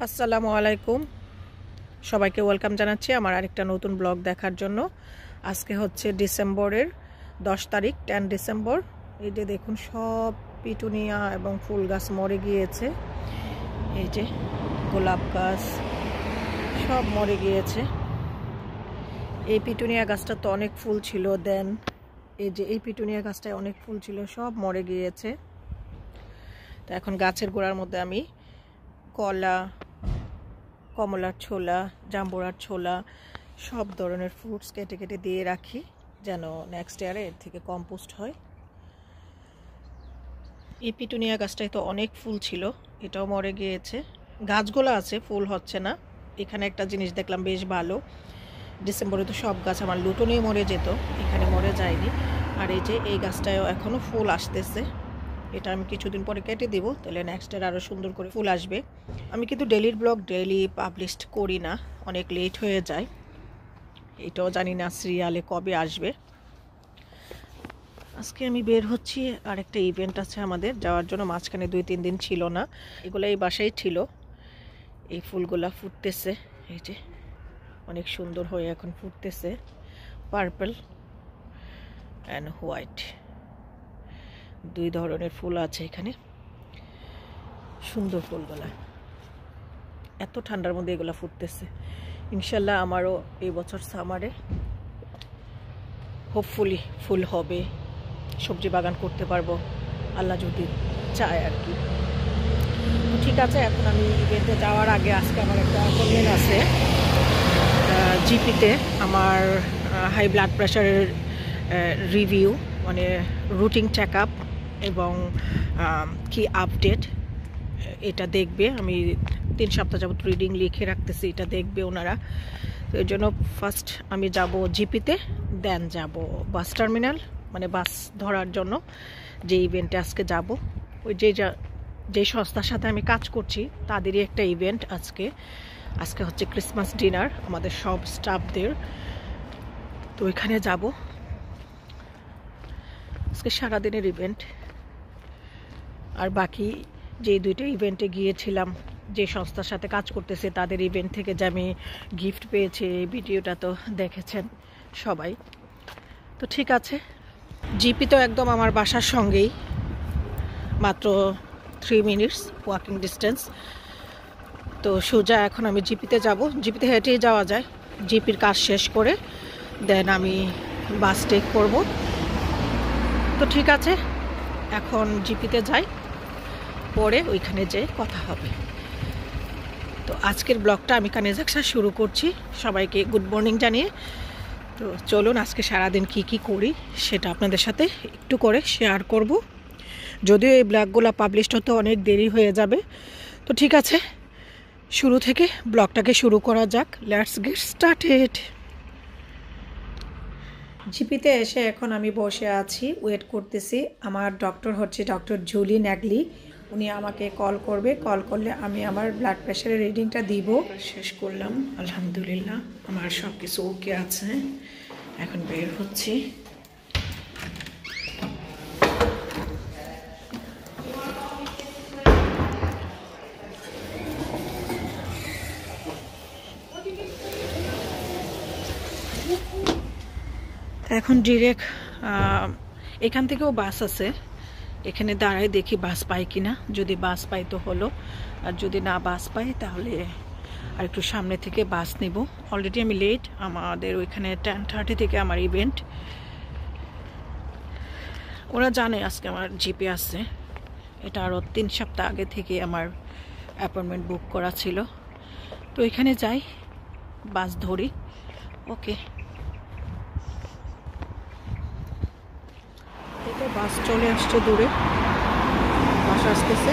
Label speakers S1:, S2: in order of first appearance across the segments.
S1: আসসালামু আলাইকুম, সবাইকে ওয়েলকাম জানাচ্ছি আমার আরেকটা নতুন ব্লগ দেখার জন্য। আজকে হচ্ছে ডিসেম্বরের 10 তারিখ, 10 ডিসেম্বর। এই যে দেখুন, সব পিটুনিয়া এবং ফুল গাছ মরে গিয়েছে। এই যে গোলাপ গাছ সব মরে গিয়েছে। এই পিটুনিয়া গাছটা তো অনেক ফুল ছিল, দেন এই যে এই পিটুনিয়া গাছটায় অনেক ফুল ছিল, সব মরে গিয়েছে। তো এখন গাছের গোড়ার মধ্যে আমি কলা, কমলার ছোলা, জাম্বুরার ছোলা, সব ধরনের ফ্রুটস কেটে কেটে দিয়ে রাখি, যেন নেক্সট ইয়ারে এর থেকে কম্পোস্ট হয়। এই পিটুনিয়া গাছটায় তো অনেক ফুল ছিল, এটাও মরে গিয়েছে। গাছগুলো আছে, ফুল হচ্ছে না। এখানে একটা জিনিস দেখলাম বেশ ভালো, ডিসেম্বরে তো সব গাছ আমার লুটনেই মরে যেত, এখানে মরে যায়নি। আর এই যে এই গাছটায়ও এখনও ফুল আসতেছে। এটা আমি কিছুদিন পরে কেটে দেব, তাহলে নেক্সট ইয়ার আরও সুন্দর করে ফুল আসবে। আমি কিন্তু ডেলির ব্লগ ডেলি পাবলিশ করি না, অনেক লেট হয়ে যায়। এটাও জানি না সিরিয়ালে কবে আসবে। আজকে আমি বের হচ্ছি, আরেকটা ইভেন্ট আছে আমাদের যাওয়ার জন্য। মাঝখানে 2-3 দিন ছিল না, এগুলো এই বাসায় ছিল। এই ফুলগুলা ফুটতেছে, এই যে অনেক সুন্দর হয়ে এখন ফুটতেছে, পার্পল অ্যান্ড হোয়াইট, দুই ধরনের ফুল আছে এখানে। সুন্দর ফুলগুলা, এত ঠান্ডার মধ্যে এগুলো ফুটতেছে। ইনশাল্লাহ আমারও এই বছর সামারে হোপফুলি ফুল হবে, সবজি বাগান করতে পারবো, আল্লাহ যদি চায় আর কি। ঠিক আছে, এখন আমি ইভেন্টে যাওয়ার আগে আজকে আমার একটা অ্যাপয়েন্টমেন্ট আছে জিপিতে। আমার হাই ব্লাড প্রেশারের রিভিউ, মানে রুটিন চেক আপ এবং কি আপডেট, এটা দেখবে। আমি 3 সপ্তাহ যাবত রিডিং লিখে রাখতেছি, এটা দেখবে ওনারা। তো এর জন্য ফার্স্ট আমি যাব জিপিতে, দেন যাব বাস টার্মিনাল, মানে বাস ধরার জন্য যে ইভেন্টে আজকে যাব। ওই যে সংস্থার সাথে আমি কাজ করছি তাদেরই একটা ইভেন্ট আজকে। আজকে হচ্ছে ক্রিসমাস ডিনার আমাদের সব স্টাফদের, তো ওইখানে যাব। আজকে সারাদিনের ইভেন্ট। আর বাকি যে 2টা ইভেন্টে গিয়েছিলাম, যে সংস্থার সাথে কাজ করতেছে তাদের ইভেন্ট থেকে যে আমি গিফট পেয়েছি, এই ভিডিওটা তো দেখেছেন সবাই। তো ঠিক আছে, জিপি তো একদম আমার বাসার সঙ্গেই, মাত্র 3 মিনিটস ওয়াকিং ডিস্টেন্স। তো সোজা এখন আমি জিপিতে যাব। জিপিতে হেঁটেই যাওয়া যায়। জিপির কাজ শেষ করে দেন আমি বাস টেক করব। তো ঠিক আছে, এখন জিপিতে যাই, পরে ওইখানে যেয়ে কথা হবে। তো আজকের ব্লগটা আমি কানেজাকসা শুরু করছি, সবাইকে গুড মর্নিং জানিয়ে। তো চলুন আজকে সারাদিন কি করি সেটা আপনাদের সাথে একটু করে শেয়ার করব। যদিও এই ব্লগগুলো পাবলিশ হতে অনেক দেরি হয়ে যাবে। তো ঠিক আছে, শুরু থেকে ব্লগটাকে শুরু করা যাক। Let's get started. জিপিতে এসে এখন আমি বসে আছি, ওয়েট করতেছি। আমার ডক্টর হচ্ছে ডক্টর জুলি ন্যাগলি, উনি আমাকে কল করবে। কল করলে আমি আমার ব্লাড প্রেশারের রিডিংটা দিব। শেষ করলাম, আলহামদুলিল্লাহ আমার সব কিছু ওকে আছে। এখন বের হচ্ছি। এখন ডিরেক্ট এখান থেকেও বাস আছে, এখানে দাঁড়াই দেখি বাস পাই কিনা। যদি বাস পাই তো হলো, আর যদি না বাস পাই তাহলে আর একটু সামনে থেকে বাস নেব। অলরেডি আমি লেট, আমাদের ওইখানে 10:30 থেকে আমার ইভেন্ট। ওরা জানে আজকে আমার জিপি আছে, এটা আরও 3 সপ্তাহ আগে থেকে আমার অ্যাপয়েন্টমেন্ট বুক করা ছিল। তো এখানে যাই, বাস ধরি। ওকে, বাস চলে আসছে, দূরে বাস আসতেছে,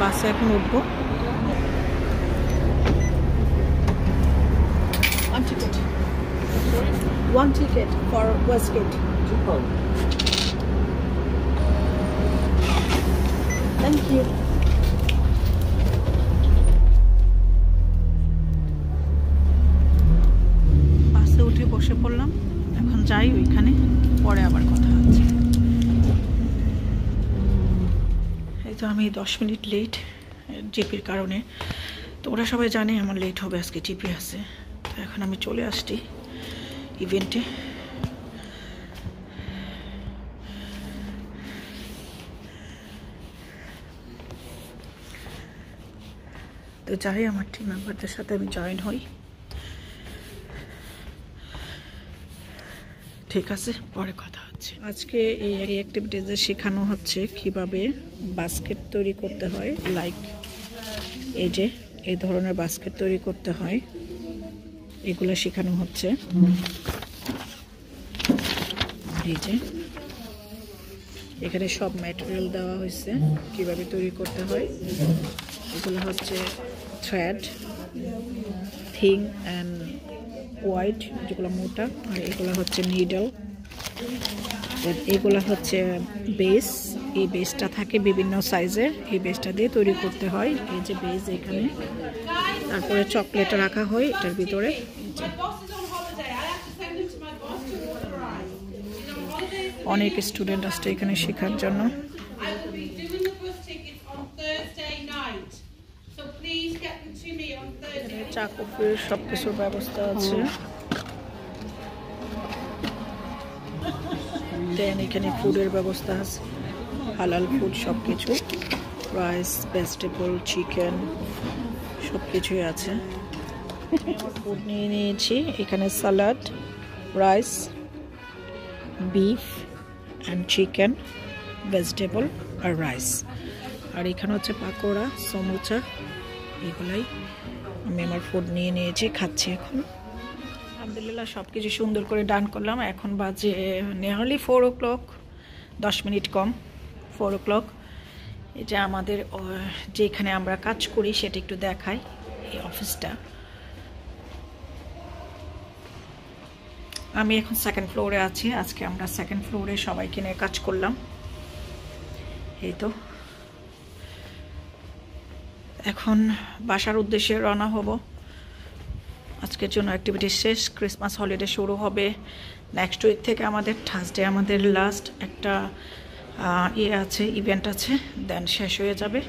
S1: বাসে এখন উঠবো। One ticket for Westgate. Thank you. বাসে উঠে বসে পড়লাম, এখন যাই ওইখানে, পরে আবার কথা হচ্ছে। এই তো আমি 10 মিনিট লেট, জিপির কারণে। তো ওরা সবাই জানে আমার লেট হবে, আজকে জিপি আছে। তো এখন আমি চলে আসছি ইভেন্টে। তো যাই, আমার টিম মেম্বারদের সাথে আমি জয়েন হই। ঠিক আছে, পরে কথা হচ্ছে। আজকে এই অ্যাক্টিভিটিসে শেখানো হচ্ছে কিভাবে বাস্কেট তৈরি করতে হয়। লাইক এই যে এই ধরনের বাস্কেট তৈরি করতে হয়, এগুলো শেখানো হচ্ছে। এই যে এখানে সব ম্যাটেরিয়াল দেওয়া হয়েছে কিভাবে তৈরি করতে হয়। এগুলো হচ্ছে থ্রেড, থিং অ্যান্ড হোয়াইট, যেগুলো মোটা, আর এগুলো হচ্ছে নিডল। এগুলো হচ্ছে বেস। এই বেসটা থাকে বিভিন্ন সাইজের, এই বেসটা দিয়ে তৈরি করতে হয়। এই যে বেস এখানে, তারপরে চকলেট রাখা হয় এটার ভিতরে। অনেক স্টুডেন্ট আসছে এখানে শেখার জন্য। চা কফির সব কিছুর ব্যবস্থা আছে। দেন এখানে ফুডের ব্যবস্থা আছে, হালাল ফুড সব কিছু, রাইস, ভেজিটেবল, চিকেন সব কিছুই আছে। ফুড নিয়ে নিয়েছি, এখানে salad, rice, beef and chicken, vegetable আর রাইস। আর এখানে হচ্ছে পাকোড়া, সমোসা, এগুলাই আমি আমার ফুড নিয়ে নিয়েছি, খাচ্ছি এখন। আলহামদুলিল্লাহ সব কিছু সুন্দর করে ডান করলাম। এখন বাজে নিয়ারলি 4 o'clock, 10 মিনিট কম, 4 o'clock। এই যে আমাদের যেখানে আমরা কাজ করি সেটা একটু দেখাই, এই অফিসটা। আমি এখন 2nd ফ্লোরে আছি। আজকে আমরা 2nd ফ্লোরে সবাইকে নিয়ে কাজ করলাম। এই তো এখন বাসার উদ্দেশ্যে রওনা হব। আজকের জন্য অ্যাক্টিভিটি শেষ। ক্রিসমাস হলিডে শুরু হবে নেক্সট উইক থেকে। আমাদের থার্সডে আমাদের লাস্ট একটা আছে, ইভেন্ট আছে, দেন শেষ হয়ে যাবে।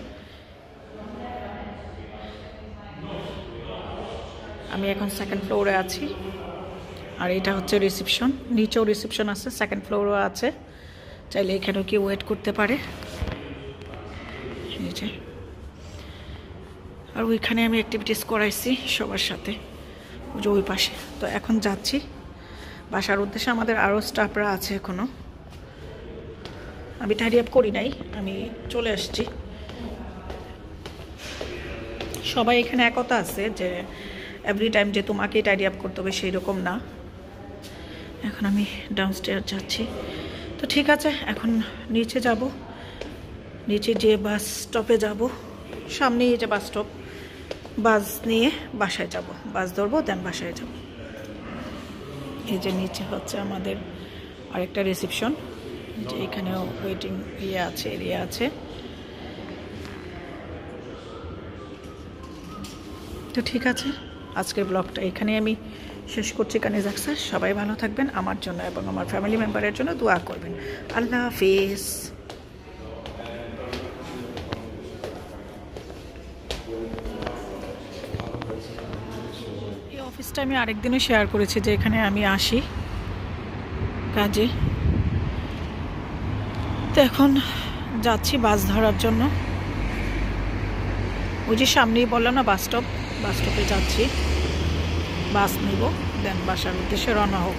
S1: আমি এখন 2nd ফ্লোরে আছি, আর এটা হচ্ছে রিসেপশন। নিচেও রিসেপশন আছে, 2nd ফ্লোরও আছে, চাইলে এখানেও কেউ ওয়েট করতে পারে। নিচে আর ওইখানে আমি অ্যাক্টিভিটিস করাইছি সবার সাথে, ওই যে ওই পাশে। তো এখন যাচ্ছি বাসার উদ্দেশ্যে। আমাদের আরও স্টাফরা আছে এখনও, আমি টাইডি আপ করি নাই, আমি চলে আসছি। সবাই এখানে একতা আছে যে এভরি টাইম যে তোমাকেই টাইডি আপ করতে হবে সেই রকম না। এখন আমি ডাউনস্টেয়ার যাচ্ছি। তো ঠিক আছে, এখন নিচে যাব, নিচে যে বাস স্টপে যাব, সামনেই যে বাস স্টপ, বাস নিয়ে বাসায় যাব, বাস ধরবো, দেন বাসায় যাব। এই যে নিচে হচ্ছে আমাদের আরেকটা রিসেপশন, যে এখানেও ওয়েটিং আছে, এরিয়া আছে। তো ঠিক আছে, আজকের ব্লগটা এখানে আমি শেষ করছি। কানিজ আকসার, সবাই ভালো থাকবেন, আমার জন্য এবং আমার ফ্যামিলি মেম্বারের জন্য দোয়া করবেন। আল্লাহ হাফিজ। এই অফিসটা আমি আরেকদিনও শেয়ার করেছি যে এখানে আমি আসি কাজে। তো এখন যাচ্ছি বাস ধরার জন্য। ওই যে সামনেই বললাম না বাস স্টপ, বাস স্টপে যাচ্ছি, বাস নিব, দেন বাসার উদ্দেশ্যে রওনা হোক।